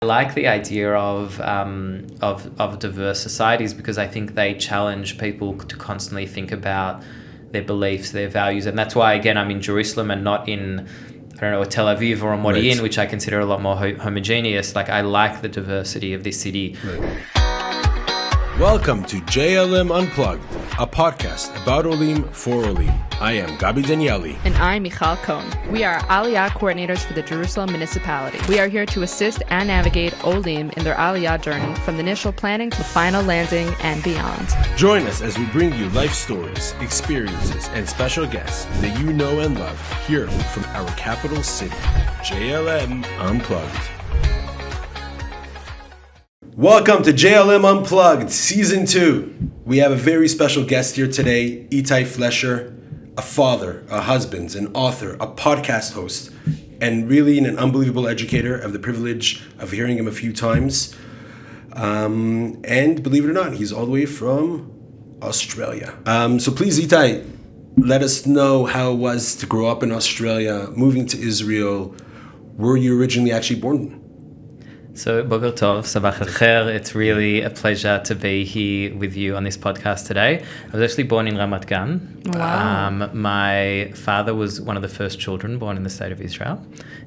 I like the idea of diverse societies because I think they challenge people to constantly think about their beliefs, their values, and that's why again I'm in Jerusalem and not in a Tel Aviv or a Modi'in, right, which I consider a lot more homogeneous. Like I like the diversity of this city. Right. Welcome to JLM Unplugged, a podcast about Olim for Olim. I am Gabi Danieli. And I'm Michal Cohn. We are Aliyah coordinators for the Jerusalem Municipality. We are here to assist and navigate Olim in their Aliyah journey from the initial planning to final landing and beyond. Join us as we bring you life stories, experiences, and special guests that you know and love here from our capital city. JLM Unplugged. Welcome to JLM Unplugged, Season 2. We have a very special guest here today, Ittay Flescher, a father, a husband, an author, a podcast host, and really an unbelievable educator. I have the privilege of hearing him a few times. And believe it or not, he's all the way from Australia. So please, Ittay, let us know how it was to grow up in Australia, moving to Israel. Were you originally actually born? So, Boker Tov, Sabach Al-Khair. It's really a pleasure to be here with you on this podcast today. I was actually born in Ramat Gan. Wow. My father was one of the first children born in the state of Israel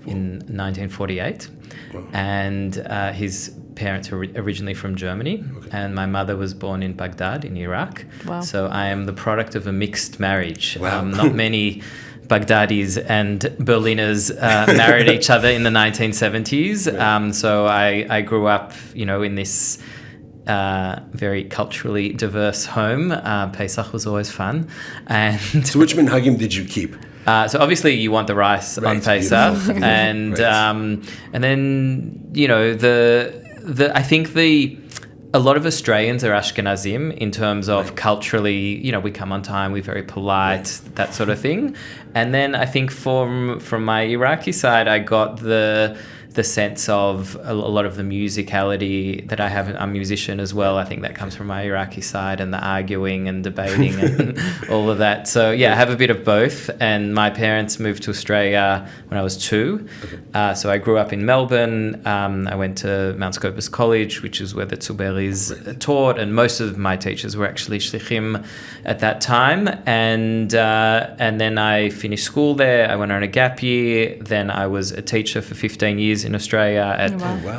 in 1948. Wow. And his parents were originally from Germany. Okay. And my mother was born in Baghdad in Iraq. Wow. So I am the product of a mixed marriage. Wow. Not many Baghdadis and Berliners married each other in the 1970s. Right. So I grew up, in this very culturally diverse home. Pesach was always fun. And so which minhagim did you keep? So obviously you want the rice on Pesach. And right. And then, I think a lot of Australians are Ashkenazim in terms of right. Culturally, we come on time, we're very polite, right. That sort of thing. And then I think from my Iraqi side, I got the sense of a lot of the musicality that I have. I'm a musician as well. I think that comes from my Iraqi side, and the arguing and debating and all of that. So yeah, I have a bit of both. And my parents moved to Australia when I was 2. Okay. So I grew up in Melbourne. I went to Mount Scopus College, which is where the Tzuberis taught, and most of my teachers were actually shlichim at that time. And then I finished school there. I went on a gap year. Then I was a teacher for 15 years in Australia at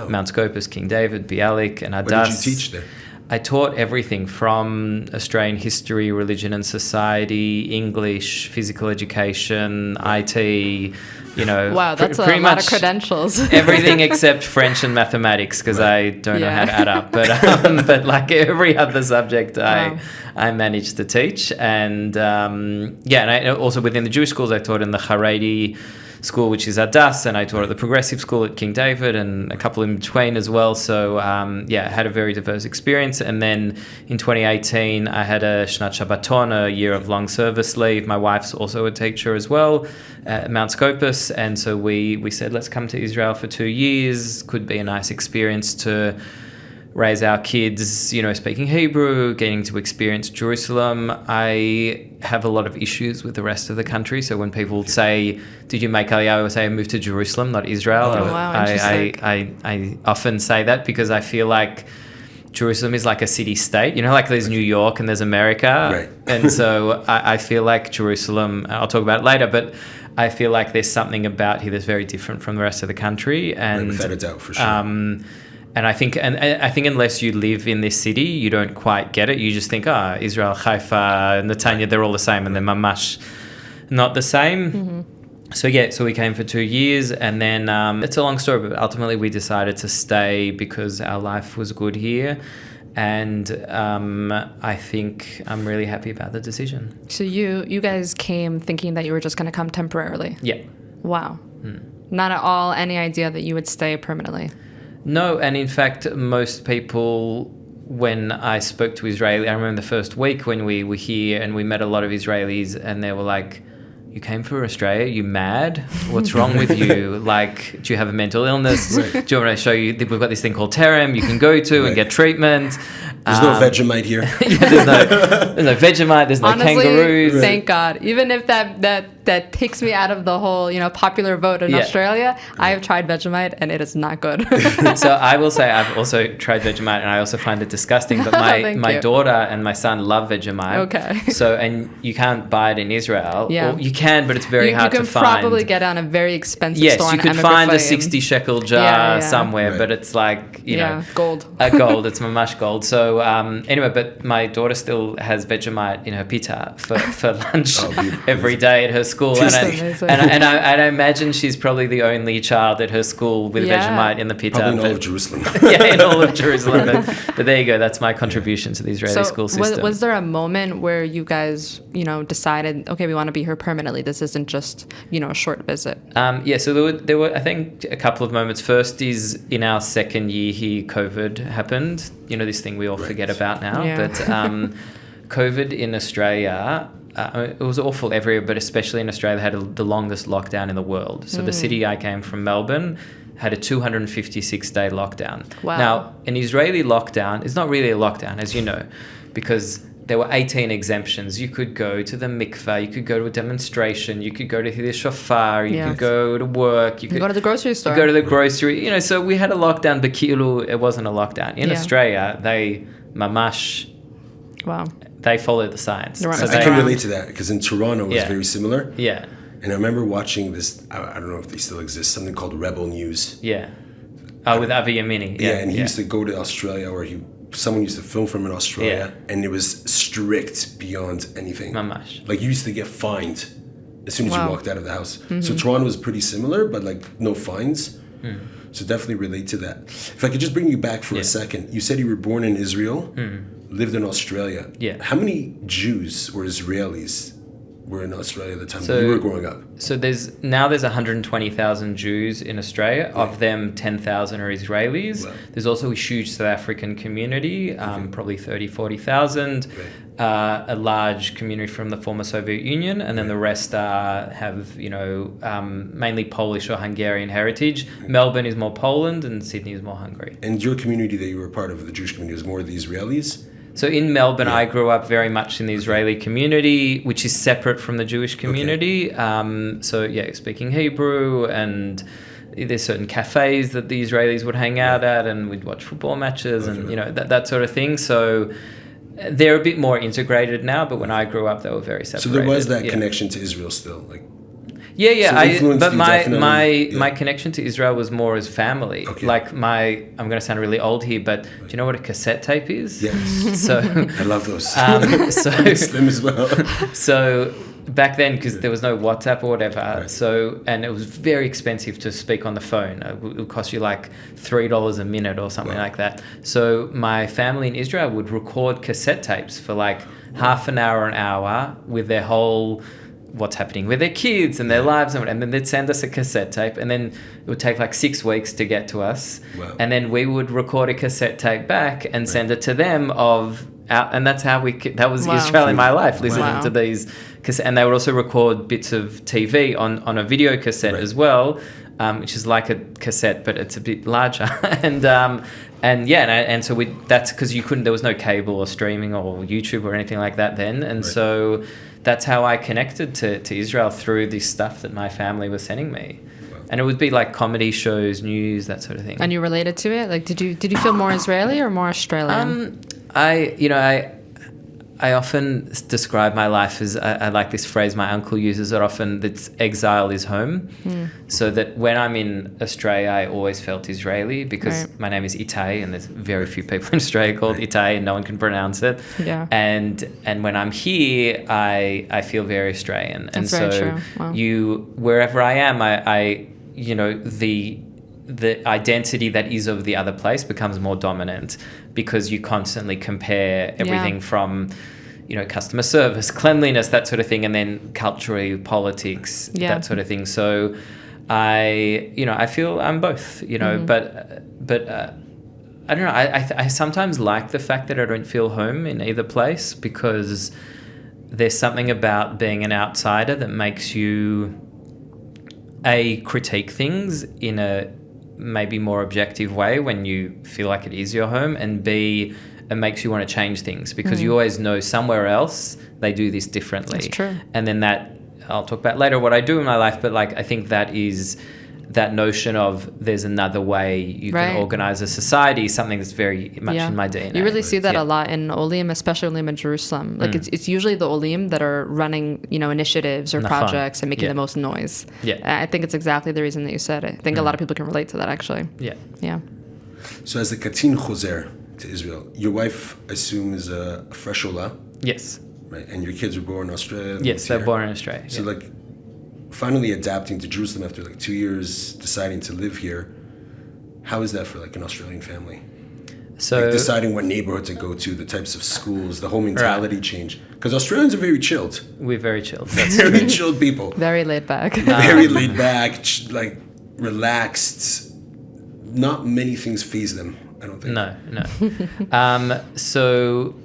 Mount Scopus, King David, Bialik, and Adas. What did you teach there? I taught everything from Australian history, religion and society, English, physical education, IT, Wow, that's a lot of credentials. Everything except French and mathematics, because I don't know how to add up. But like every other subject, I managed to teach. And and I also within the Jewish schools, I taught in the Haredi school, which is Adas, and I taught at the progressive school at King David and a couple in between as well. So I had a very diverse experience. And then in 2018 I had a Shnat Shabbaton, a year of long service leave. My wife's also a teacher as well at Mount Scopus, and so we said let's come to Israel for 2 years. Could be a nice experience to raise our kids, speaking Hebrew, getting to experience Jerusalem. I have a lot of issues with the rest of the country. So when people say, did you make Aliyah? I would say I moved to Jerusalem, not Israel. Oh, wow, interesting. I often say that because I feel like Jerusalem is like a city-state. Like there's New York and there's America. Right. And so I feel like Jerusalem, I'll talk about it later, but I feel like there's something about here that's very different from the rest of the country. And right, without a doubt, for sure. And I think unless you live in this city, you don't quite get it. You just think, Israel, Haifa, Netanya, they're all the same, and they're mamash not the same. Mm-hmm. So we came for 2 years, and then it's a long story, but ultimately we decided to stay because our life was good here. And I think I'm really happy about the decision. So you guys came thinking that you were just going to come temporarily? Yeah. Wow. Not at all any idea that you would stay permanently? No, and in fact, most people, when I spoke to Israeli, I remember the first week when we were here and we met a lot of Israelis, and they were like, you came for Australia? You mad? What's wrong with you? Like, do you have a mental illness? Right. Do you want me to show you? We've got this thing called Terem you can go to and get treatment. There's no Vegemite here. There's no Vegemite. There's no Honestly, kangaroos. Thank God. Even if that that takes me out of the whole, popular vote in Australia. I have tried Vegemite and it is not good. So I will say I've also tried Vegemite and I also find it disgusting. But my daughter and my son love Vegemite. Okay. So, and you can't buy it in Israel. Yeah. Or you can, but it's very hard to find. You can probably get on a very expensive store. Yes, you could find a 60 shekel jar somewhere, but it's like, gold. Gold. It's mamash gold. So anyway, but my daughter still has Vegemite in her pita for lunch every day at her school. And I imagine she's probably the only child at her school with Vegemite in the pita. Probably in all of Jerusalem. In all of Jerusalem. But there you go. That's my contribution to the Israeli school system. Was there a moment where you guys, decided, okay, we want to be here permanently? This isn't just, a short visit. So there were, I think, a couple of moments. First is in our second year here, COVID happened. This thing we all forget about now. Yeah. But COVID in Australia, it was awful everywhere, but especially in Australia, had the longest lockdown in the world. So the city I came from, Melbourne, had a 256-day lockdown. Wow. Now, an Israeli lockdown is not really a lockdown, as you know, because there were 18 exemptions. You could go to the mikveh, you could go to a demonstration, you could go to the shofar, you could go to work. You could go to the grocery store. You go to the grocery. So we had a lockdown, but it wasn't a lockdown. In Australia, they mamash... Wow. They follow the science. So I can relate to that because in Toronto it was very similar. Yeah. And I remember watching this, I don't know if they still exist, something called Rebel News. Yeah. With Avi Yamini. Yeah, and he used to go to Australia, or someone used to film from in Australia, and it was strict beyond anything. Mamash. Like you used to get fined as soon as you walked out of the house. So Toronto was pretty similar, but like no fines. So definitely relate to that. If I could just bring you back for a second. You said you were born in Israel, lived in Australia. Yeah. How many Jews or Israelis were in Australia at the time when you were growing up? So there's 120,000 Jews in Australia. Right. Of them, 10,000 are Israelis. Wow. There's also a huge South African community, probably 40,000. Right. A large community from the former Soviet Union, and then the rest have mainly Polish or Hungarian heritage. Right. Melbourne is more Poland, and Sydney is more Hungary. And your community that you were part of, the Jewish community, was more the Israelis? So in Melbourne, I grew up very much in the Israeli community, which is separate from the Jewish community. Speaking Hebrew, and there's certain cafes that the Israelis would hang out at, and we'd watch football matches and, that sort of thing. So they're a bit more integrated now, but when I grew up, they were very separated. So there was that connection to Israel still, like... But my connection to Israel was more as family. Okay. Like I'm going to sound really old here, but do you know what a cassette tape is? Yes. So I love those. Them as well. So back then, because there was no WhatsApp or whatever, and it was very expensive to speak on the phone. It would cost you like $3 a minute or something like that. So my family in Israel would record cassette tapes for like half an hour with their whole... what's happening with their kids and their lives, and then they'd send us a cassette tape, and then it would take like 6 weeks to get to us. Wow. And then we would record a cassette tape back and send it to them and that's how that was Israel in my life, listening to these cassettes. And they would also record bits of TV on a video cassette as well, which is like a cassette, but it's a bit larger. and so that's because there was no cable or streaming or YouTube or anything like that then. And so that's how I connected to Israel, through this stuff that my family was sending me. Wow. And it would be like comedy shows, news, that sort of thing. And you related to it? Like, did you feel more Israeli or more Australian? I often describe my life as, I like this phrase my uncle uses it often, that exile is home. So that when I'm in Australia, I always felt Israeli, because my name is Ittay, and there's very few people in Australia called Ittay, and no one can pronounce it. Yeah. And when I'm here, I feel very Australian. That's very true. Wow. Wherever I am, the identity that is of the other place becomes more dominant, because you constantly compare everything from, customer service, cleanliness, that sort of thing, and then culturally, politics, that sort of thing. So I feel I'm both, but I don't know. I sometimes like the fact that I don't feel home in either place, because there's something about being an outsider that makes you critique things in a maybe more objective way when you feel like it is your home, and B, it makes you want to change things, because you always know somewhere else they do this differently. That's true. And then that I'll talk about later what I do in my life, but like I think that notion of there's another way you can organize a society, something that's very much in my DNA. You really see that a lot in Olim, especially Olim in Jerusalem. Like it's usually the Olim that are running, initiatives or projects and making the most noise. Yeah. I think it's exactly the reason that you said it. I think a lot of people can relate to that, actually. Yeah. Yeah. So as the Katin Choser to Israel, your wife, I assume, is a fresh Ola. Yes. Right. And your kids were born in Australia. Yes, they're born in Australia. So like finally adapting to Jerusalem after like 2 years deciding to live here. How is that for like an Australian family? So like deciding what neighborhood to go to, the types of schools, the whole mentality change. Because Australians are very chilled. We're very chilled. That's very chilled people. Very laid back. Very laid back, like relaxed. Not many things faze them, I don't think. No. So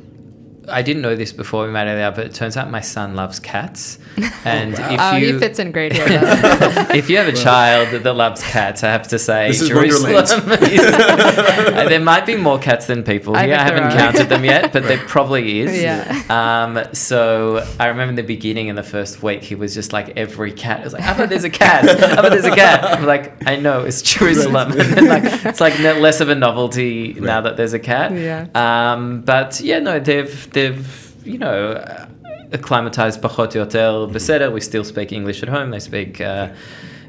I didn't know this before we made it, but it turns out my son loves cats. And he fits in great here, though. If you have a child that loves cats, I have to say, this is Jerusalem there might be more cats than people here. I haven't counted them yet, but there probably is. Yeah. So I remember in the beginning, in the first week, he was just like every cat. It was like, Abba, there's a cat. Abba, there's a cat. I'm like, I know, it's Jerusalem. And then, like, it's like less of a novelty now that there's a cat. Yeah. But yeah, no, they've acclimatized pachot yoter beseder. We still speak English at home. They speak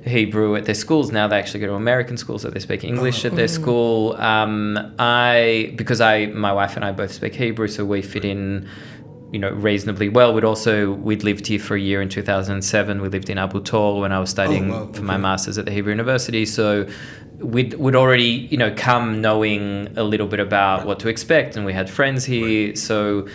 Hebrew at their schools. Now they actually go to American schools, so they speak English at their school. Because my wife and I both speak Hebrew, so we fit in, reasonably well. We'd lived here for a year in 2007. We lived in Abu Tor when I was studying for my master's at the Hebrew University. So we'd already, come knowing a little bit about what to expect, and we had friends here. So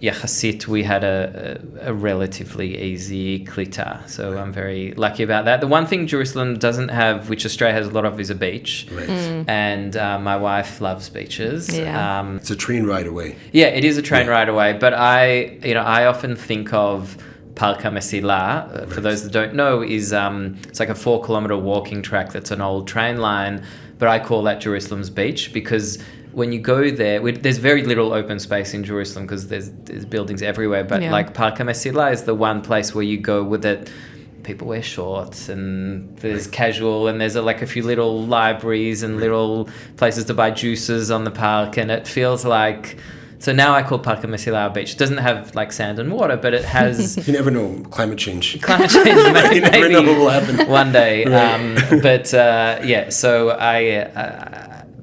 Yachasit, we had a relatively easy klita. So I'm very lucky about that. The one thing Jerusalem doesn't have, which Australia has a lot of, is a beach. Right. And my wife loves beaches. Yeah. It's a train ride away. Yeah, it is a train ride away. But I often think of Park HaMesila, for those that don't know, is it's like a 4-kilometer walking track that's an old train line. But I call that Jerusalem's beach because when you go there, there's very little open space in Jerusalem because there's buildings everywhere. But like Park HaMesila is the one place where you go with it. People wear shorts and there's casual and there's a few little libraries and little places to buy juices on the park. And it feels like... So now I call Park HaMesila beach. It doesn't have like sand and water, but it has... You never know. Climate change. Maybe, you never know what will happen. One day. So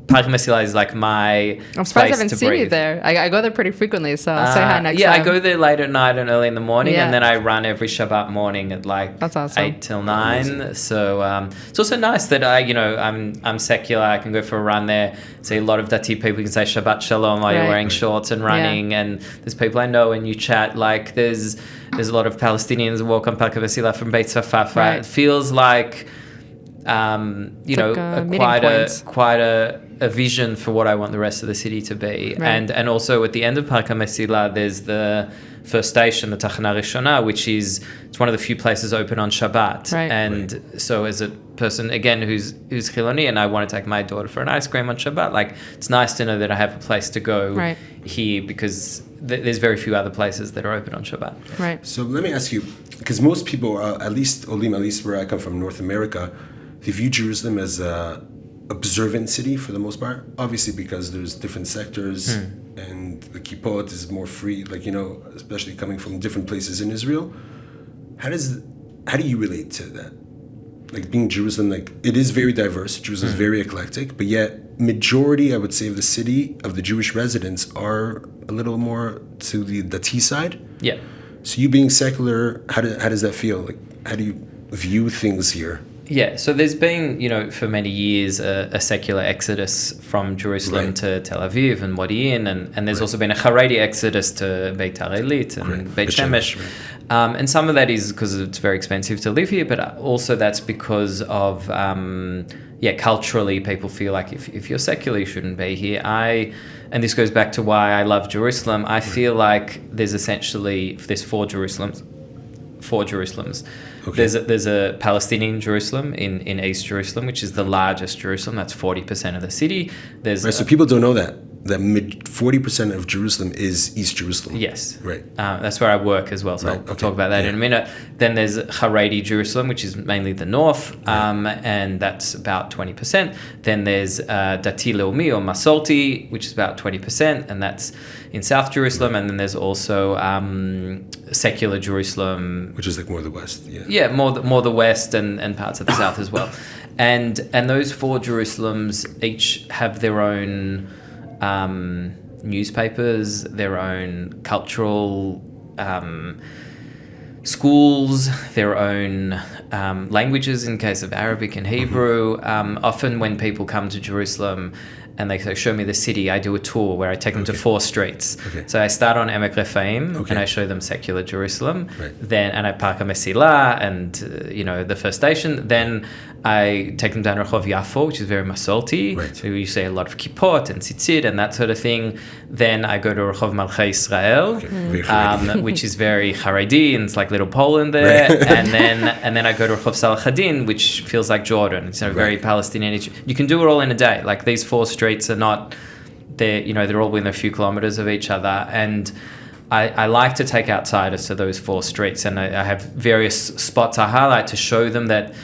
Park HaMesila is like my I'm surprised I haven't to seen breathe. you there. I go there pretty frequently, so I'll say hi next time. Yeah, I go there late at night and early in the morning, and then I run every Shabbat morning at That's awesome. 8 till 9. So it's also nice that I'm secular. I can go for a run there. See a lot of Dati people. You can say Shabbat Shalom while you're wearing shorts and running, and there's people I know and you chat. Like there's a lot of Palestinians who walk on Park HaMesila from Beit Safafa. Right. It feels like quite a vision for what I want the rest of the city to be. Right. And also at the end of Park HaMesila, there's the first station, the Tachana Rishona, which it's one of the few places open on Shabbat. Right. And so as a person, again, who's Chiloni, and I want to take my daughter for an ice cream on Shabbat, like it's nice to know that I have a place to go here because there's very few other places that are open on Shabbat. Right. So let me ask you, because most people, at least Olim, at least where I come from, North America, they view Jerusalem as a observant city for the most part, obviously because there's different sectors and the kippot is more free, especially coming from different places in Israel. How do you relate to that? Like being Jerusalem, it is very diverse, Jerusalem is very eclectic, but yet majority, I would say, of the city, of the Jewish residents are a little more to the Dati side. Yeah. So you being secular, how does that feel? How do you view things here? Yeah, so there's been, for many years, a secular exodus from Jerusalem to Tel Aviv and Modi'in, and there's also been a Haredi exodus to Beitar Elit and Beit Shemesh. And some of that is because it's very expensive to live here, but also that's because of, culturally people feel like if you're secular, you shouldn't be here. And this goes back to why I love Jerusalem. I feel like there's four Jerusalems. Okay. There's a Palestinian Jerusalem in East Jerusalem, which is the largest Jerusalem. That's 40% of the city. So people don't know that. that 40% of Jerusalem is East Jerusalem. Yes. Right. That's where I work as well, so I'll talk about that in a minute. Then there's Haredi Jerusalem, which is mainly the north, and that's about 20%. Then there's Dati Leumi or Masorti, which is about 20%, and that's in South Jerusalem. And then there's also secular Jerusalem, which is like more the west. Yeah. Yeah, more the west and parts of the south as well. And those 4 Jerusalems each have their own newspapers, their own cultural schools, their own languages in case of Arabic and Hebrew. Often when people come to Jerusalem and they say, show me the city, I do a tour where I take them to 4 streets. Okay. So I start on Emek Rephaim and I show them secular Jerusalem. Right. Then, and I park a Mesila and, the first station. Then I take them down Rehov Yafo, which is very Masorti. Right. So you say a lot of kippot and tzitzit and that sort of thing. Then I go to Rehov Malchei Israel, which is very Haredi, and it's like little Poland there. Right. and then I go to Rehov Salahadin, which feels like Jordan. It's very Palestinian. You can do it all in a day. Like these 4 streets are not, they're all within a few kilometers of each other. And I like to take outsiders to those 4 streets, and I have various spots I highlight to show them that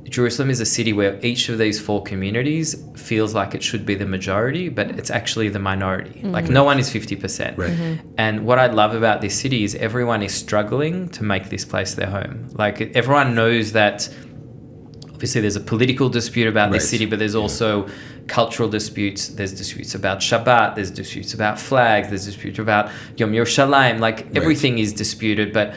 Jerusalem is a city where each of these 4 communities feels like it should be the majority, but it's actually the minority. Mm-hmm. Like no one is 50%. Right. Mm-hmm. And what I love about this city is everyone is struggling to make this place their home. Like everyone knows that obviously there's a political dispute about this city, but there's also cultural disputes. There's disputes about Shabbat. There's disputes about flags. There's disputes about Yom Yerushalayim. Like everything is disputed, but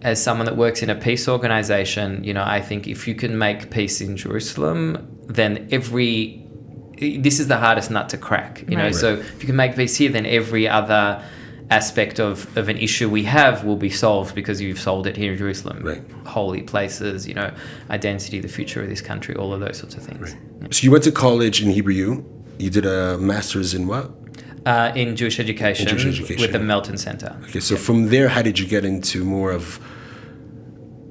as someone that works in a peace organization, I think if you can make peace in Jerusalem, then this is the hardest nut to crack, So if you can make peace here, then every other aspect of an issue we have will be solved because you've solved it here in Jerusalem. Right. Holy places, identity, the future of this country, all of those sorts of things. Right. Yeah. So you went to college in Hebrew U. You did a master's in what? In Jewish education, with the Melton Center. Okay, so from there, how did you get into more of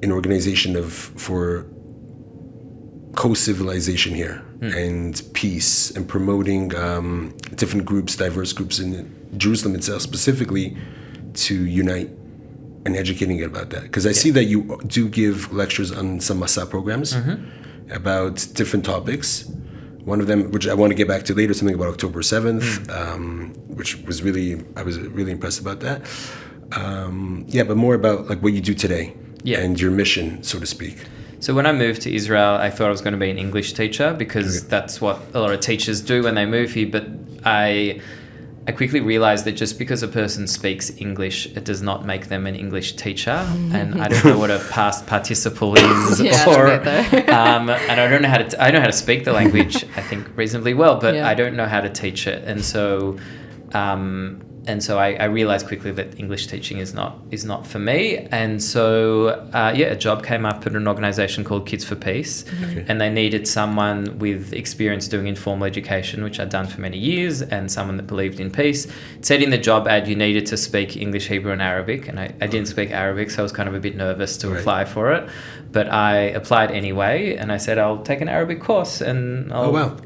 an organization for co-civilization here and peace and promoting different groups, diverse groups in Jerusalem itself specifically to unite and educating it about that? Because I see that you do give lectures on some Masa programs about different topics. One of them, which I want to get back to later, something about October 7th, which was I was really impressed about that. But more about like what you do today and your mission, so to speak. So when I moved to Israel, I thought I was going to be an English teacher because that's what a lot of teachers do when they move here. But I quickly realized that just because a person speaks English, it does not make them an English teacher. And I don't know what a past participle is, and I don't know how to. I know how to speak the language, I think, reasonably well, but I don't know how to teach it. And so, I realized quickly that English teaching is not for me. And so, a job came up at an organization called Kids4Peace, and they needed someone with experience doing informal education, which I'd done for many years, and someone that believed in peace. It said in the job ad you needed to speak English, Hebrew, and Arabic, and I didn't speak Arabic, so I was kind of a bit nervous to apply for it. But I applied anyway, and I said, I'll take an Arabic course, and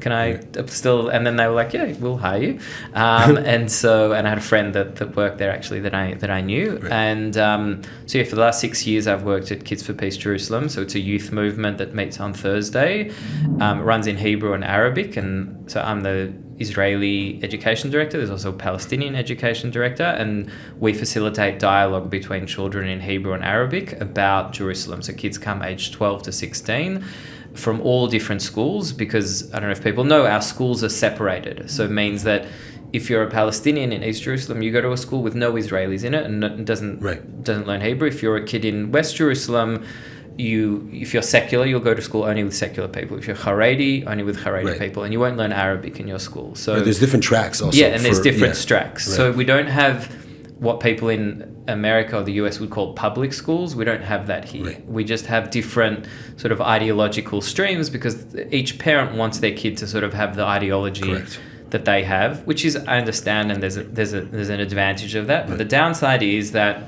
can I still? And then they were like, yeah, we'll hire you. And I had a friend that worked there actually that I knew. Right. And for the last 6 years I've worked at Kids4Peace Jerusalem. So it's a youth movement that meets on Thursday, runs in Hebrew and Arabic, and so I'm the Israeli education director. There's also a Palestinian education director, and we facilitate dialogue between children in Hebrew and Arabic about Jerusalem. So kids come aged 12 to 16 from all different schools, because I don't know if people know, our schools are separated. So it means that if you're a Palestinian in East Jerusalem, you go to a school with no Israelis in it and doesn't learn Hebrew. If you're a kid in West Jerusalem, if you're secular, you'll go to school only with secular people. If you're Haredi, only with Haredi people, and you won't learn Arabic in your school. So there's different tracks also. Yeah, and there's different tracks. Right. So we don't have what people in America or the US would call public schools. We don't have that here. Right. We just have different sort of ideological streams, because each parent wants their kid to sort of have the ideology that they have, which is, I understand, and there's an advantage of that. Right. But the downside is that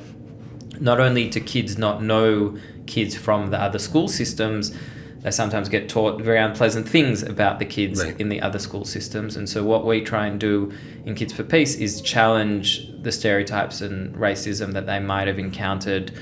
not only do kids not know kids from the other school systems, they sometimes get taught very unpleasant things about the kids Right. in the other school systems. And so what we try and do in Kids4Peace is challenge the stereotypes and racism that they might have encountered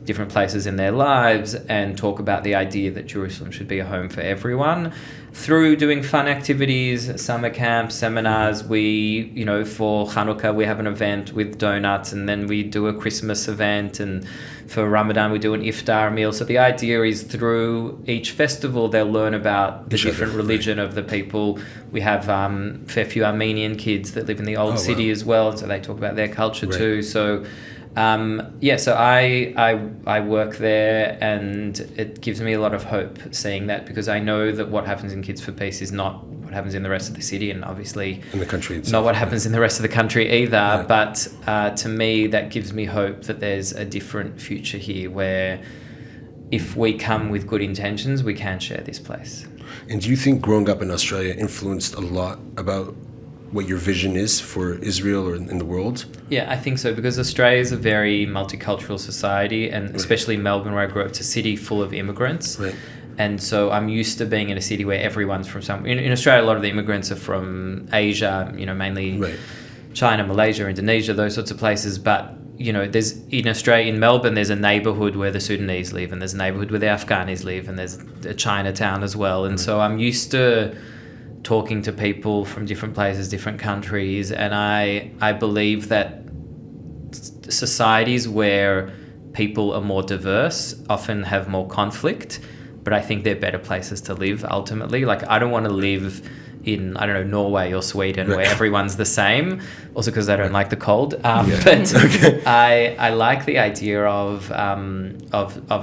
different places in their lives, and talk about the idea that Jerusalem should be a home for everyone through doing fun activities, summer camps, seminars. We, for Hanukkah, we have an event with donuts, and then we do a Christmas event, and for Ramadan, we do an iftar meal. So the idea is through each festival, they'll learn about the different religion of the people. We have a fair few Armenian kids that live in the old city as well, so they talk about their culture too. So so I work there, and it gives me a lot of hope seeing that, because I know that what happens in Kids4Peace is not what happens in the rest of the city, and obviously in the country itself, not what happens in the rest of the country either. But to me, that gives me hope that there's a different future here, where if we come with good intentions, we can share this place. And do you think growing up in Australia influenced a lot about what your vision is for Israel or in the world? Yeah, I think so, because Australia is a very multicultural society, and especially Melbourne, where I grew up, it's a city full of immigrants. Right. And so I'm used to being in a city where everyone's from somewhere. In Australia, a lot of the immigrants are from Asia, mainly China, Malaysia, Indonesia, those sorts of places. But, there's in Melbourne, there's a neighbourhood where the Sudanese live, and there's a neighbourhood where the Afghanis live, and there's a Chinatown as well. And so I'm used to talking to people from different places, different countries, and I believe that societies where people are more diverse often have more conflict, but I think they're better places to live ultimately. Like, I don't want to live in, Norway or Sweden where everyone's the same, also because I don't like the cold. But I like the idea of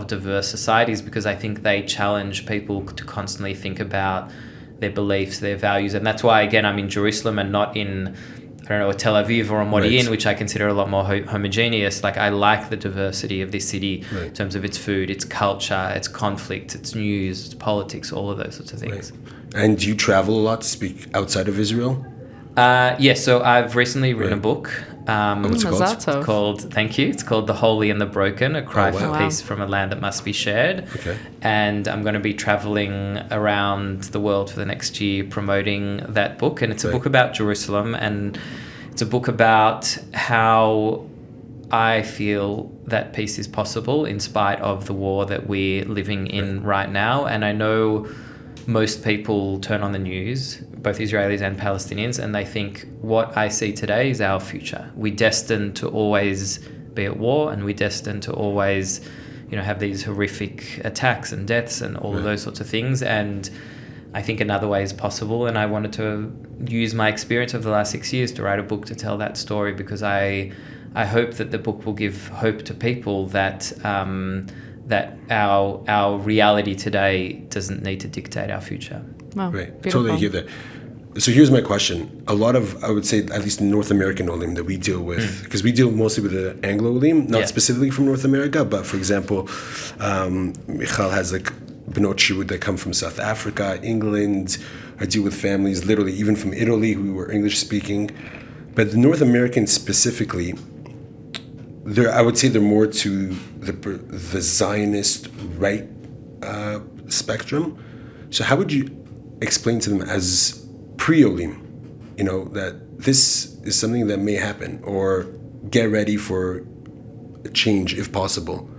diverse societies, because I think they challenge people to constantly think about their beliefs, their values. And that's why, again, I'm in Jerusalem and not in, a Tel Aviv or a Modi'in, which I consider a lot more homogeneous. Like, I like the diversity of this city in terms of its food, its culture, its conflict, its news, its politics, all of those sorts of things. And do you travel a lot to speak outside of Israel? So I've recently written a book. What's it called? Thank you. It's called The Holy and the Broken, A Cry for Peace from a Land That Must Be Shared. Okay. And I'm going to be traveling around the world for the next year promoting that book. And it's a book about Jerusalem, and it's a book about how I feel that peace is possible in spite of the war that we're living in right now. And I know most people turn on the news, both Israelis and Palestinians, and they think what I see today is our future. We're destined to always be at war, and we're destined to always, have these horrific attacks and deaths and all of those sorts of things. And I think another way is possible, and I wanted to use my experience of the last 6 years to write a book to tell that story, because I hope that the book will give hope to people that that our reality today doesn't need to dictate our future. Wow, right. beautiful. Totally hear that. So here's my question. A lot of, I would say, at least North American Olim that we deal with, because we deal mostly with the Anglo Olim, not specifically from North America, but for example, Michal has Bnot Shirut that come from South Africa, England. I deal with families literally even from Italy who were English speaking. But the North Americans specifically, I would say they're more to the Zionist right spectrum. So how would you explain to them as pre-Olim, that this is something that may happen, or get ready for a change if possible?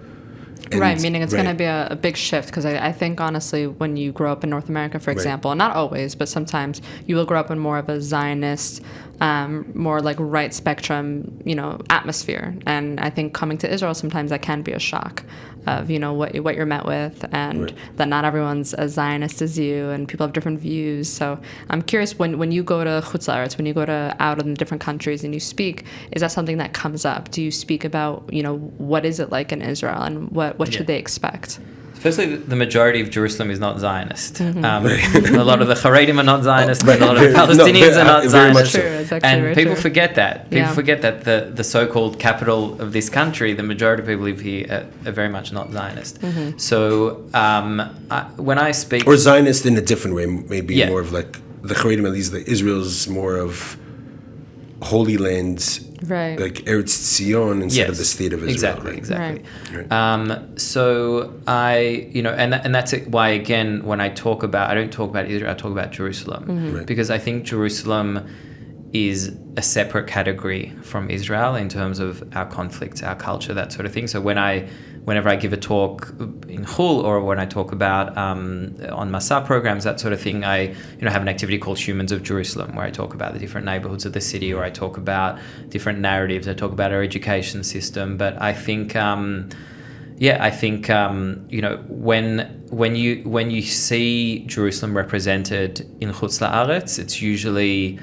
Right, meaning it's going to be a big shift, because I think, honestly, when you grow up in North America, for example, not always, but sometimes you will grow up in more of a Zionist, more like right spectrum, atmosphere. And I think coming to Israel, sometimes that can be a shock of, what you're met with, and that not everyone's as Zionist as you, and people have different views. So I'm curious, when you go to Chutz La'aretz, when you go to out in different countries and you speak, is that something that comes up? Do you speak about, what is it like in Israel, and what should they expect? Firstly, the majority of Jerusalem is not Zionist. A lot of the Haredim are not Zionist, and a lot of the Palestinians are not Zionist. True. And people forget that. People forget that the so-called capital of this country, the majority of people live here are very much not Zionist. So when I speak... Or Zionist in a different way, maybe more of like the Haredim, at least Israel's more of Holy Lands, right, like Eretz Zion instead of the state of Israel. Exactly. Right. So and that's why, again, when I talk about, I don't talk about Israel, I talk about Jerusalem, Right. because I think Jerusalem is a separate category from Israel in terms of our conflicts, our culture, that sort of thing. So whenever I give a talk in Chul, or when I talk about on Masa programs, that sort of thing, I have an activity called Humans of Jerusalem, where I talk about the different neighborhoods of the city, or I talk about different narratives, I talk about our education system. But I think when you see Jerusalem represented in Chutz La'aretz, it's usually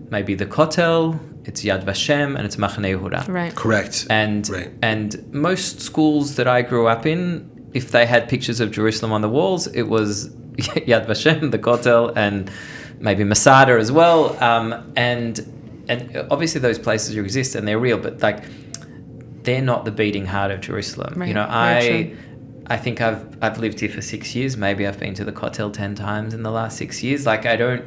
maybe the Kotel, it's Yad Vashem, and it's Machane Yehuda. right, Correct. And most schools that I grew up in, if they had pictures of Jerusalem on the walls, it was Yad Vashem, the Kotel, and maybe Masada as well. And obviously those places exist and they're real, but like they're not the beating heart of Jerusalem. Right. I think I've lived here for 6 years. Maybe I've been to the Kotel 10 times in the last 6 years. Like I don't,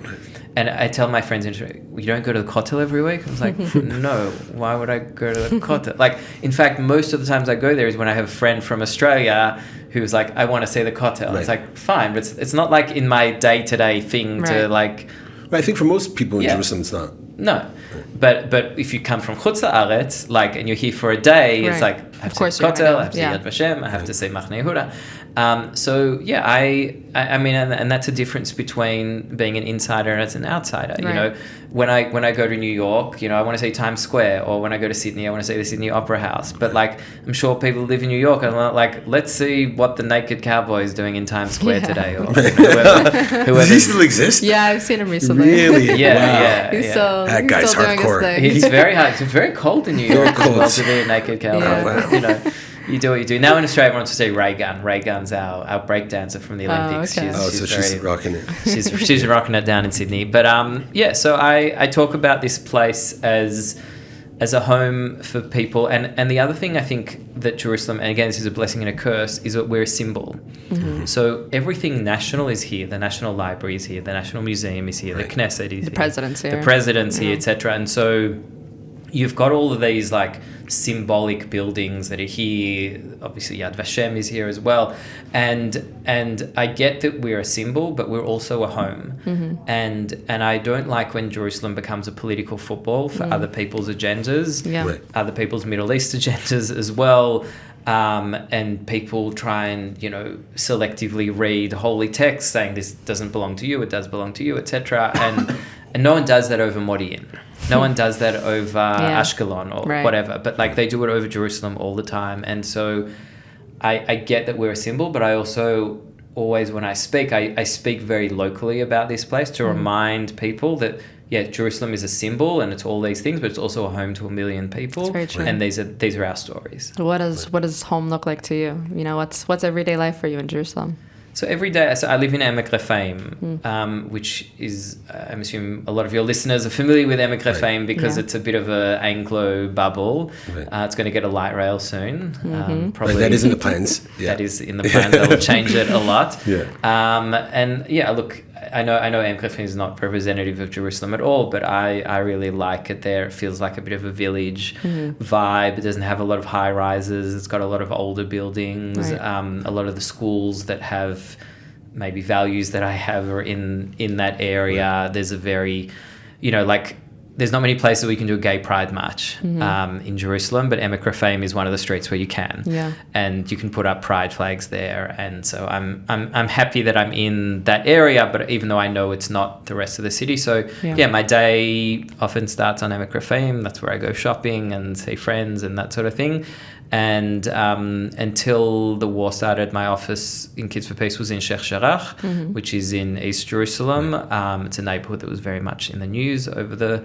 and I tell my friends, you don't go to the Kotel every week? I was like, no, why would I go to the Kotel? Like, in fact, most of the times I go there is when I have a friend from Australia who's like, I want to see the Kotel. Right. It's like, fine, but it's not like in my day-to-day thing to like... I think for most people in Jerusalem, it's not. No, but if you come from Chutz La'aretz, like, and you're here for a day, it's like, I have to see Kotel, I have to see Yad Vashem, I have to see Machane Yehuda. So yeah, I mean, and that's a difference between being an insider and as an outsider. Right. When I go to New York, I want to see Times Square, or when I go to Sydney, I want to see the Sydney Opera House. But like, I'm sure people who live in New York are like, let's see what the naked cowboy is doing in Times Square today, or whoever. Does he still exist? Yeah, I've seen him recently. Really? Yeah. He's still that guy's still doing hardcore. his thing. It's very hard. It's very cold in New York as well to be a naked cowboy. Yeah. But, you do what you do. Now in Australia, everyone wants to say Ray Gun. Ray Gun's our break dancer from the Olympics. Okay. She's rocking it. She's rocking it down in Sydney. But so I talk about this place as a home for people. And the other thing I think that Jerusalem, and again, this is a blessing and a curse, is that we're a symbol. Mm-hmm. So everything national is here. The National Library is here. The National Museum is here. Right. The Knesset is here. The President's here, etc. And so you've got all of these like symbolic buildings that are here. Obviously Yad Vashem is here as well, and I get that we're a symbol, but we're also a home. Mm-hmm. and I don't like when Jerusalem becomes a political football for other people's agendas, other people's Middle East agendas as well. And people try and selectively read holy text saying this doesn't belong to you, it does belong to you, etc. And no one does that over Modi'in. No one does that over Ashkelon or whatever. But like they do it over Jerusalem all the time. And so I get that we're a symbol, but I also always, when I speak very locally about this place to remind people that, Jerusalem is a symbol and it's all these things, but it's also a home to 1 million people. That's very true. And these are our stories. What does home look like to you? What's everyday life for you in Jerusalem? So every day, I live in Emek Rephaim, which is, I'm assuming a lot of your listeners are familiar with Emek Rephaim because it's a bit of an Anglo bubble. Right. It's going to get a light rail soon. Probably that is in the plans. Yeah. That is in the plans. That will change it a lot. Look, I know Emek Rephaim is not representative of Jerusalem at all, but I really like it there. It feels like a bit of a village vibe. It doesn't have a lot of high rises. It's got a lot of older buildings. Right. A lot of the schools that have maybe values that I have are in that area. Right. There's a very, there's not many places where you can do a gay pride march in Jerusalem, but Emek Rephaim is one of the streets where you can. Yeah. And you can put up pride flags there. And so I'm happy that I'm in that area, but even though I know it's not the rest of the city. So my day often starts on Emek Rephaim. That's where I go shopping and see friends and that sort of thing. And until the war started, my office in Kids4Peace was in Sheikh Jarrah, which is in East Jerusalem. It's a neighborhood that was very much in the news over the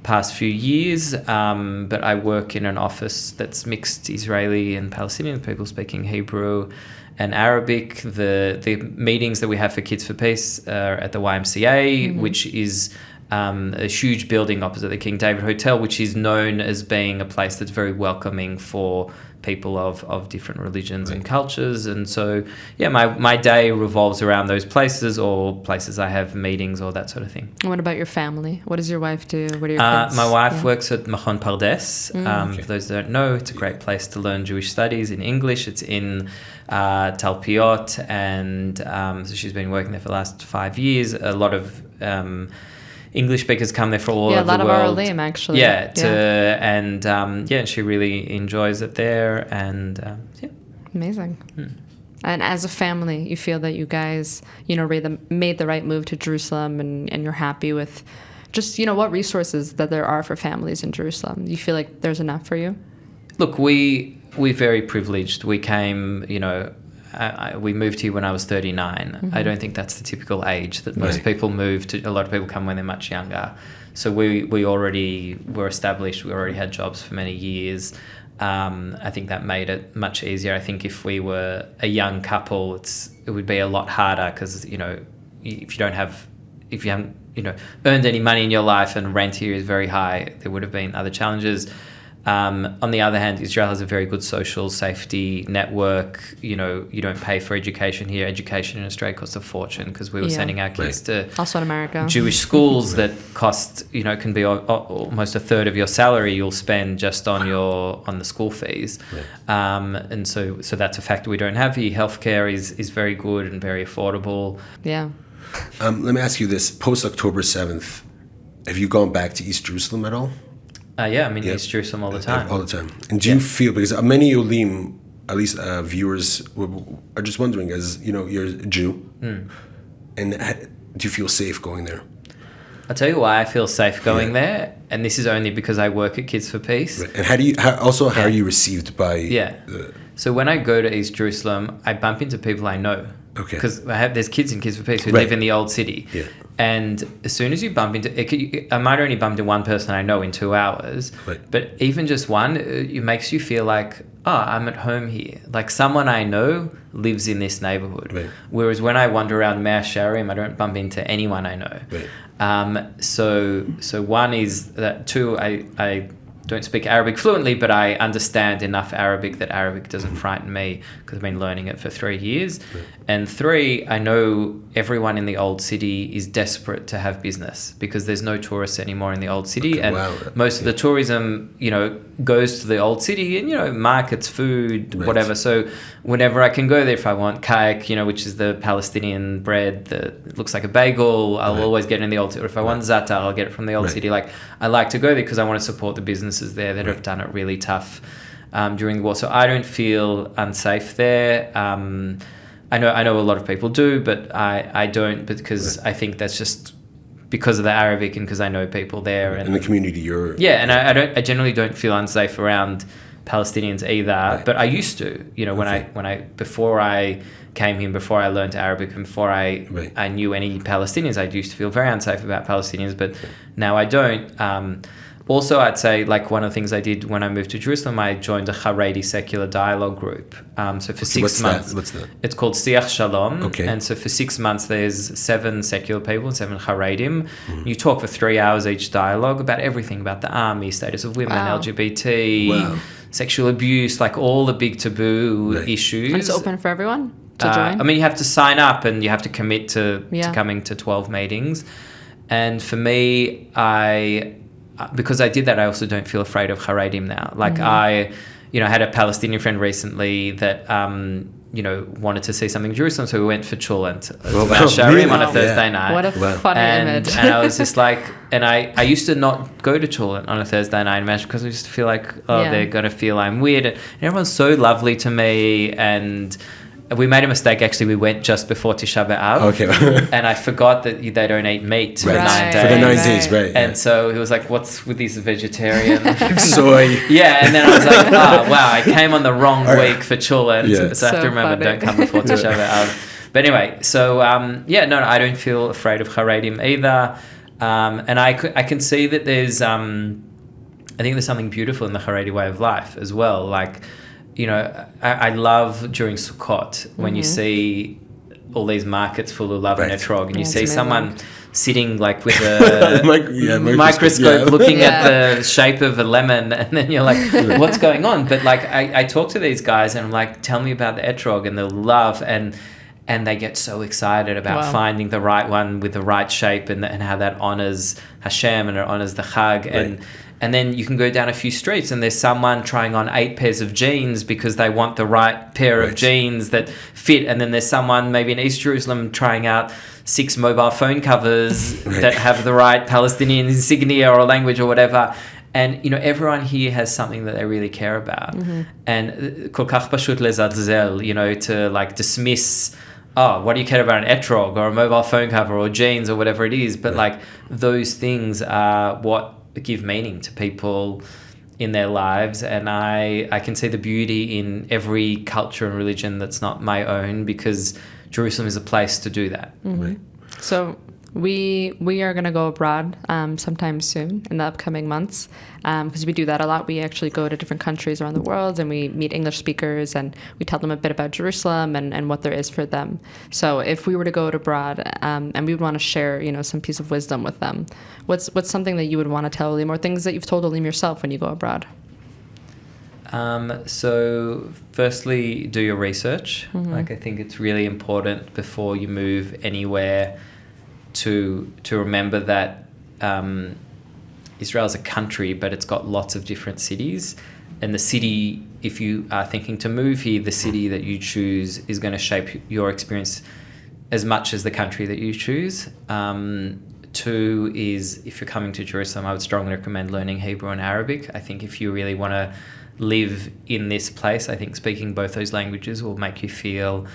past few years. But I work in an office that's mixed Israeli and Palestinian, people speaking Hebrew and Arabic. The meetings that we have for Kids4Peace are at the YMCA, which is a huge building opposite the King David Hotel, which is known as being a place that's very welcoming for people of different religions and cultures. And so, yeah, my day revolves around those places or places I have meetings or that sort of thing. And what about your family? What does your wife do? What are your kids? My wife works at Machon Pardes. For those that don't know, it's a great place to learn Jewish studies in English. It's in Talpiot, and so she's been working there for the last 5 years. A lot of English speakers come there for all over the world. Yeah, a lot of our Olim, actually. And she really enjoys it there, and Amazing. And as a family, you feel that you guys, made the right move to Jerusalem, and you're happy with just, what resources that there are for families in Jerusalem. You feel like there's enough for you? Look, we're very privileged. We came, we moved here when I was 39. I don't think that's the typical age that most people move to. A lot of people come when they're much younger. So we already were established. We already had jobs for many years. I think that made it much easier. I think if we were a young couple, it would be a lot harder because, if you haven't, earned any money in your life and rent here is very high, there would have been other challenges. On the other hand, Israel has a very good social safety network. You don't pay for education here. Education in Australia costs a fortune because we were sending our kids to also in America Jewish schools that cost, can be almost a third of your salary you'll spend just on the school fees. And so that's a factor we don't have here. Healthcare is very good and very affordable. Yeah. Let me ask you this: post October 7th, have you gone back to East Jerusalem at all? I'm in East Jerusalem all the time. All the time. And do you feel, because many Olim, at least viewers, are just wondering, as you're a Jew, and do you feel safe going there? I'll tell you why I feel safe going there, and this is only because I work at Kids4Peace. Right. And how are you received by? So when I go to East Jerusalem, I bump into people I know. Okay. Because there's kids in Kids4Peace who live in the old city. Yeah. And as soon as you bump into... I might only bump into one person I know in 2 hours. Right. But even just one, it makes you feel like, I'm at home here. Like someone I know lives in this neighborhood. Right. Whereas when I wander around Mea Shearim, I don't bump into anyone I know. Right. So one is that. Two, I don't speak Arabic fluently, but I understand enough Arabic that Arabic doesn't frighten me because I've been learning it for 3 years. Right. And 3, I know everyone in the old city is desperate to have business because there's no tourists anymore in the old city. And most of the tourism, goes to the old city and, markets, food, whatever. So whenever I can go there, if I want kaik, which is the Palestinian bread that looks like a bagel, I'll always get it in the old city. Or if I want za'atar, I'll get it from the old city. Like I like to go there because I want to support the businesses there that have done it really tough during the war. So I don't feel unsafe there. I know a lot of people do, but I don't, because I think that's just because of the Arabic and because I know people there and the community you're. Yeah, and I generally don't feel unsafe around Palestinians either, but I used to. Before I came here, before I learned Arabic, and before I knew any Palestinians, I used to feel very unsafe about Palestinians, but now I don't. Also, I'd say, one of the things I did when I moved to Jerusalem, I joined a Haredi secular dialogue group. So for 6 months, what's that? It's called Siach Shalom. Okay. And so for 6 months, there's 7 secular people and 7 Haredim. You talk for 3 hours each dialogue about everything, about the army, status of women, LGBT, sexual abuse, all the big taboo issues. And it's open for everyone to join? You have to sign up and you have to commit to coming to 12 meetings. And for me, because I did that, I also don't feel afraid of Haredim now. I had a Palestinian friend recently that, wanted to see something in Jerusalem, so we went for Chulent on a Thursday night. What a funny image. And I was just and I used to not go to Chulent on a Thursday night because I used to feel like, they're going to feel I'm weird. And everyone's so lovely to me, and we made a mistake, actually. We went just before Tisha B'Av. Okay. And I forgot that they don't eat meat for 9 days. For the 9 days, right. And so he was like, what's with these vegetarian? Soy. Yeah, and then I was like, wow, I came on the wrong week for Chulent. Yeah. So I have to remember, don't come before Tisha B'Av. But anyway, so, I don't feel afraid of Haredim either. And I can see that there's, I think there's something beautiful in the Haredi way of life as well. I love during Sukkot when you see all these markets full of love and etrog, and you see amazing. someone sitting like with a microscope yeah. looking at the shape of a lemon, and then you're like, what's going on? But like I talk to these guys and I'm like, tell me about the etrog and the love, and they get so excited about finding the right one with the right shape, and how that honors Hashem and it honors the Chag. And then you can go down a few streets and there's someone trying on 8 pairs of jeans because they want the right pair of jeans that fit. And then there's someone maybe in East Jerusalem trying out 6 mobile phone covers that have the right Palestinian insignia or language or whatever. And, you know, everyone here has something that they really care about. And kol kach pashut lezatzel, you know, to like dismiss, oh, what do you care about, an etrog or a mobile phone cover or jeans or whatever it is? But like those things are what give meaning to people in their lives, and I can see the beauty in every culture and religion that's not my own, because Jerusalem is a place to do that. So we are going to go abroad sometime soon in the upcoming months, because we do that a lot. We actually go to different countries around the world and we meet English speakers and we tell them a bit about Jerusalem and what there is for them. So if we were to go abroad and we would want to share, you know, some piece of wisdom with them, what's something that you would want to tell Olim, or things that you've told Olim yourself when you go abroad? So firstly, do your research. Like, I think it's really important before you move anywhere to remember that Israel is a country, but it's got lots of different cities. And the city, if you are thinking to move here, the city that you choose is going to shape your experience as much as the country that you choose. 2 is, if you're coming to Jerusalem, I would strongly recommend learning Hebrew and Arabic. I think if you really want to live in this place, I think speaking both those languages will make you feel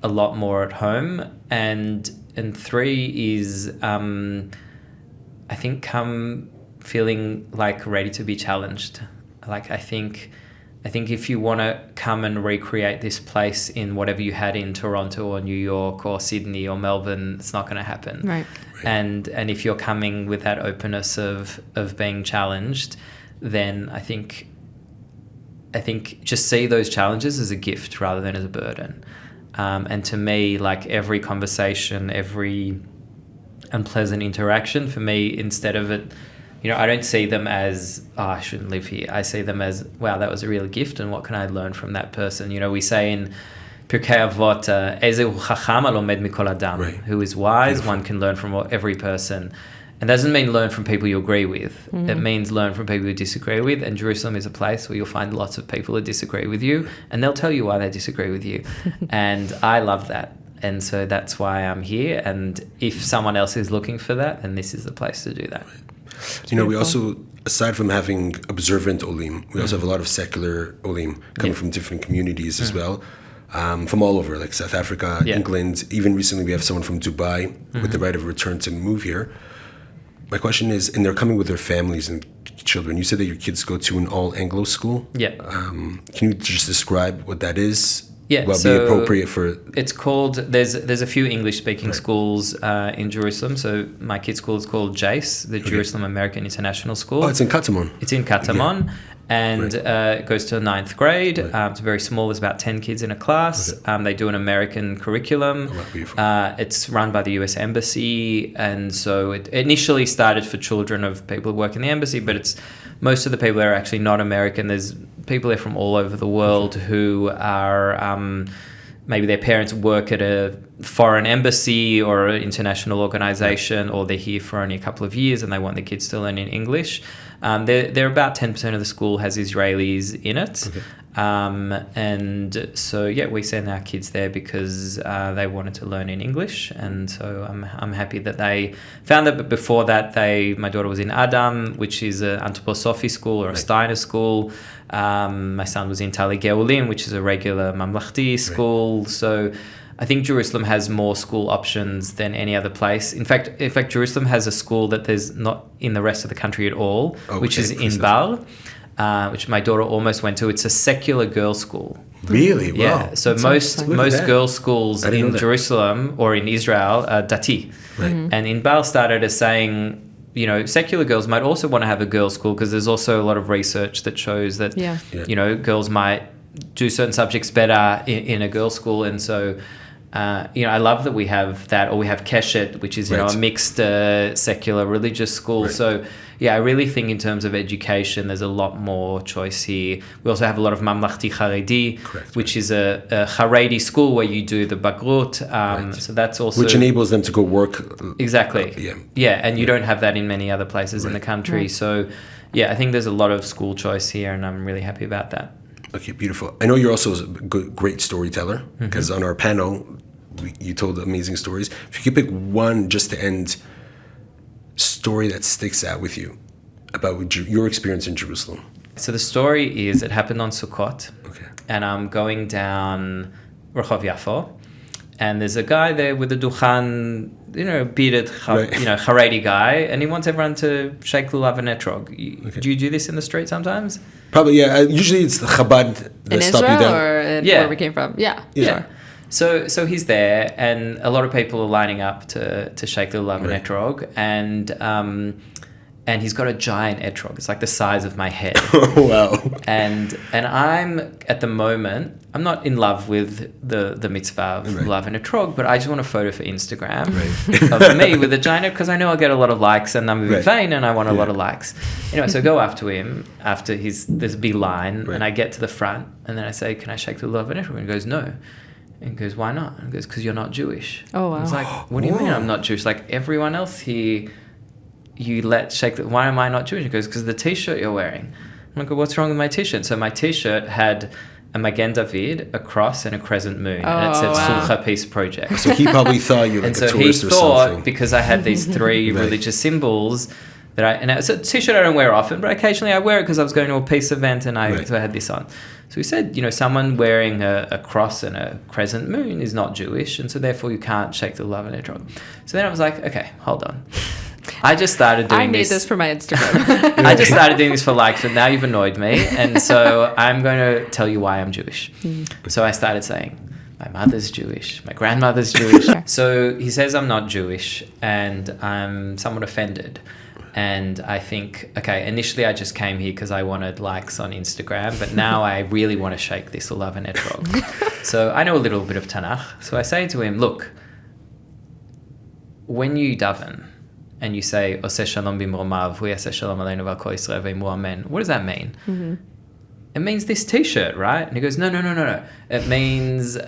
a lot more at home. And 3 is, I think, come feeling like ready to be challenged. Like, I think if you want to come and recreate this place in whatever you had in Toronto or New York or Sydney or Melbourne, it's not going to happen. Right. And if you're coming with that openness of being challenged, then I think just see those challenges as a gift rather than as a burden. And to me, like, every conversation, every unpleasant interaction, for me, instead of it, you know, I don't see them as, oh, I shouldn't live here. I see them as, wow, that was a real gift, and what can I learn from that person? You know, we say in Pirkei Avot, Ezehu chacham alomed mikol adam, who is wise, beautiful. One can learn from every person. And that doesn't mean learn from people you agree with. It means learn from people you disagree with. And Jerusalem is a place where you'll find lots of people that disagree with you, and they'll tell you why they disagree with you. And I love that. And so that's why I'm here. And if someone else is looking for that, then this is the place to do that. You know, we also, aside from having observant Olim, we also have a lot of secular Olim coming from different communities as well, from all over, like South Africa, England. Even recently, we have someone from Dubai with the right of return to move here. My question is, and they're coming with their families and children. You said that your kids go to an all-Anglo school. Yeah. Can you just describe what that is? Yeah, well, so be appropriate for. It's called. There's a few English-speaking schools in Jerusalem. So my kids' school is called JACE, the Jerusalem American International School. Oh, it's in Katamon. It's in Katamon, and it goes to 9th grade. It's very small. There's about 10 kids in a class. They do an American curriculum. It's run by the U.S. Embassy, and so it initially started for children of people who work in the embassy, but it's most of the people there are actually not American. There's people there from all over the world who are maybe their parents work at a foreign embassy or an international organization, or they're here for only a couple of years and they want their kids to learn in English. They're about 10% of the school has Israelis in it. And so, we send our kids there because they wanted to learn in English. And so I'm happy that they found that. But before that, my daughter was in Adam, which is an Anthroposophy school or a Steiner school. My son was in Tali Olim, which is a regular Mamlachti school. So I think Jerusalem has more school options than any other place. In fact, Jerusalem has a school that there's not in the rest of the country at all, which is in Bal, which my daughter almost went to. It's a secular girls' school. Really? Wow. Yeah. So most girls' schools in Jerusalem or in Israel are dati. And in Bal started as saying, you know, secular girls might also want to have a girls' school, because there's also a lot of research that shows that, you know, girls might do certain subjects better in a girls' school. And so I love that we have that, or we have Keshet, which is, a mixed secular religious school. Right. So, I really think in terms of education, there's a lot more choice here. We also have a lot of Mamlachti Haredi, which is a Haredi school where you do the Bagrut. So that's also... Which enables them to go work. Exactly. And you don't have that in many other places in the country. Right. So, I think there's a lot of school choice here, and I'm really happy about that. Okay, beautiful. I know you're also a great storyteller, because on our panel, you told amazing stories. If you could pick one just to end, story that sticks out with you about your experience in Jerusalem. So the story is, it happened on Sukkot, and I'm going down Rehov Yafo, and there's a guy there with a dukhan, bearded, Haredi guy, and he wants everyone to shake lulav and etrog. Do you do this in the street sometimes? Probably, yeah. Usually it's the Chabad that stop you down. Or where we came from? Yeah. So he's there, and a lot of people are lining up to shake the lulav and etrog, and he's got a giant etrog. It's like the size of my head. Wow. And I'm, at the moment, I'm not in love with the mitzvah of lulav and etrog, but I just want a photo for Instagram of me with a giant, because I know I'll get a lot of likes, and I'm a bit vain, and I want a lot of likes. Anyway, so I go up to him after there's a big line, and I get to the front, and then I say, can I shake the lulav and etrog? And he goes, no. And he goes, why not? And he goes, because you're not Jewish. Oh, wow. I was like, what do you mean I'm not Jewish? Like, everyone else here, you let shake the... Why am I not Jewish? He goes, because the T-shirt you're wearing. I'm like, what's wrong with my T-shirt? So my T-shirt had a Magen David, a cross, and a crescent moon. And it said JLM Project. So he probably thought you like a tourist or something. And so he thought, because I had these three religious symbols... It's a T-shirt I don't wear often, but occasionally I wear it because I was going to a peace event, and so I had this on. So he said, someone wearing a cross and a crescent moon is not Jewish, and so therefore you can't shake the lulav and etrog. So then I was like, okay, hold on. I just started doing this. I need this for my Instagram. I just started doing this for likes, but now you've annoyed me, and so I'm going to tell you why I'm Jewish. So I started saying, my mother's Jewish, my grandmother's Jewish. So he says I'm not Jewish, and I'm somewhat offended. And I think, initially I just came here because I wanted likes on Instagram, but now I really want to shake this lulav and etrog. So I know a little bit of Tanakh. So I say to him, look, when you daven and you say, Oseh shalom b'mromav, v'yaseh shalom aleinu v'al kol Yisrael v'yimu amen, what does that mean? It means this T-shirt, right? And he goes, no. It means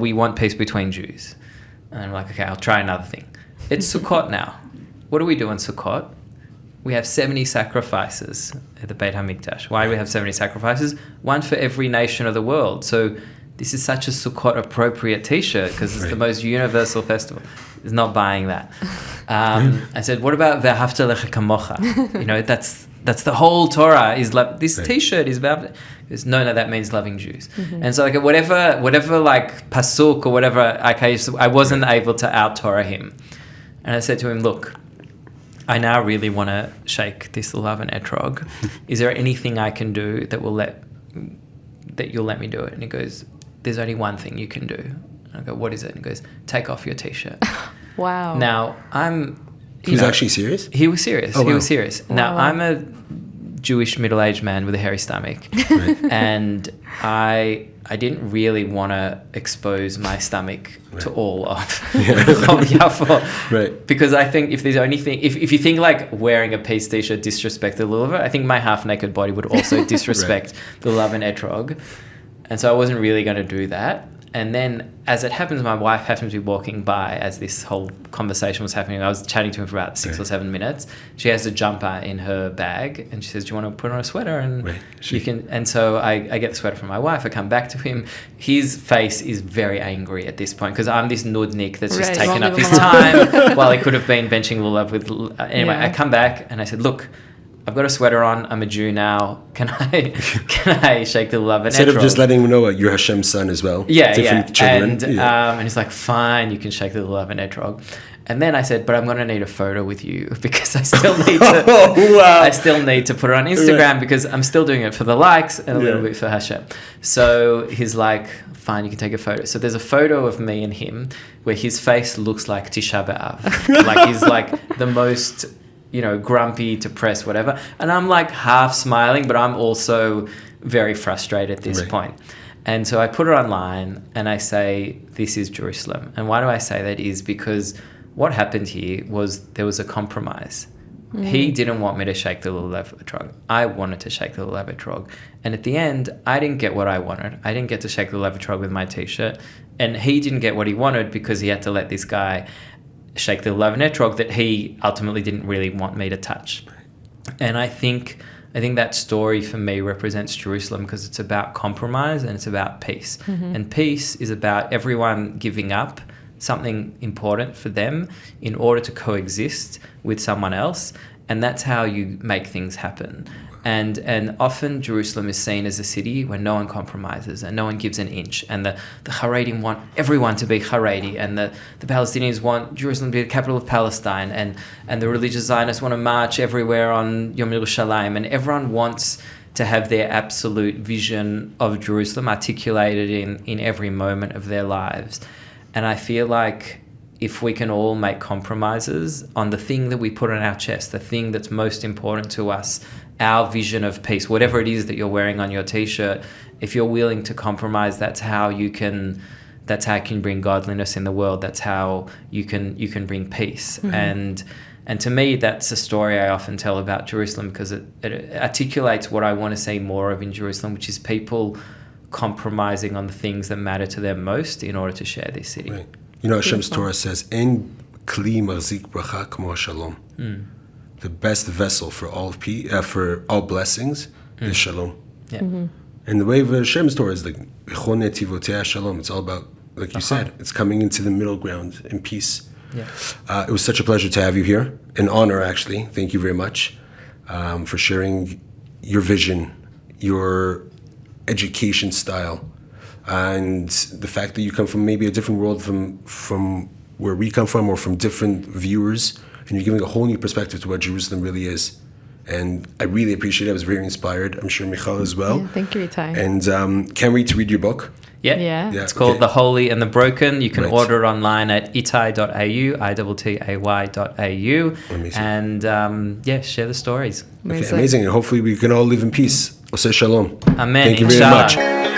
we want peace between Jews. And I'm like, okay, I'll try another thing. It's Sukkot now. What do we do on Sukkot? We have 70 sacrifices at the Beit HaMikdash. Why do we have 70 sacrifices? One for every nation of the world. So this is such a Sukkot appropriate T-shirt because it's the most universal festival. He's not buying that. I said, what about Ve'ahavta lecha kamocha? That's the whole Torah. This T-shirt is about... Goes, no, that means loving Jews. And so like whatever like pasuk or whatever, I wasn't able to out-Torah him. And I said to him, look, I now really want to shake this lulav and etrog. Is there anything I can do that you'll let me do it? And he goes, there's only one thing you can do. And I go, what is it? And he goes, take off your T-shirt. Wow. Now, He was actually serious? He was serious. Oh, wow. He was serious. Wow. Now, I'm a Jewish middle-aged man with a hairy stomach. And I didn't really want to expose my stomach to all of Yafo. Right. Because I think if there's only thing, if you think like wearing a peace T-shirt disrespect the lulav, I think my half-naked body would also disrespect the lulav and etrog. And so I wasn't really going to do that. And then, as it happens, my wife happened to be walking by as this whole conversation was happening. I was chatting to him for about 6 or 7 minutes. She has a jumper in her bag, and she says, "Do you want to put on a sweater?" And you can. And so I get the sweater from my wife. I come back to him. His face is very angry at this point because I'm this nudnik that's just taken up his time while he could have been benching lulav with. Anyway, I come back and I said, "Look, I've got a sweater on. I'm a Jew now. Can I shake the lulav and instead etrog?" of just letting him know you're Hashem's son as well? Different children. And he's like, fine, you can shake the lulav and etrog. And then I said, but I'm going to need a photo with you because I still need to. I still need to put it on Instagram because I'm still doing it for the likes and a little bit for Hashem. So he's like, fine, you can take a photo. So there's a photo of me and him where his face looks like Tisha B'Av. Like he's like the most, grumpy, depressed, whatever. And I'm like half smiling, but I'm also very frustrated at this point. And so I put it online and I say, this is Jerusalem. And why do I say that is because what happened here was there was a compromise. He didn't want me to shake the lulav etrog. I wanted to shake the lulav etrog. And at the end, I didn't get what I wanted. I didn't get to shake the lulav etrog with my t-shirt. And he didn't get what he wanted because he had to let this guy shake the lulav etrog that he ultimately didn't really want me to touch. And I think that story for me represents Jerusalem because it's about compromise and it's about peace. And peace is about everyone giving up something important for them in order to coexist with someone else. And that's how you make things happen. And often Jerusalem is seen as a city where no one compromises and no one gives an inch. And the Haredim want everyone to be Haredi, and the Palestinians want Jerusalem to be the capital of Palestine, and the religious Zionists want to march everywhere on Yom Yerushalayim, and everyone wants to have their absolute vision of Jerusalem articulated in every moment of their lives. And I feel like if we can all make compromises on the thing that we put on our chest, the thing that's most important to us, our vision of peace, whatever it is that you're wearing on your t-shirt, if you're willing to compromise, that's how you can bring godliness in the world. That's how you can bring peace. And to me, that's a story I often tell about Jerusalem because it articulates what I want to see more of in Jerusalem, which is people compromising on the things that matter to them most in order to share this city. Right. You know, Hashem's Torah says, "En kli marzik bracha kmo shalom." The best vessel for all blessings is shalom. Yeah. And the way of Hashem's Torah is like shalom. It's all about, like you said, it's coming into the middle ground in peace. Yeah. It was such a pleasure to have you here. An honor, actually. Thank you very much for sharing your vision, your education style, and the fact that you come from maybe a different world from where we come from, or from different viewers, and you're giving a whole new perspective to what Jerusalem really is. And I really appreciate it. I was very inspired. I'm sure Michal as well. Yeah, thank you, Ittay. And can't wait to read your book. Yeah. It's called The Holy and the Broken. You can order it online at ittay.au, ittay.au. Amazing. And share the stories. Okay, amazing. And hopefully we can all live in peace. Oseh shalom. Amen. Thank you very Inshallah. much.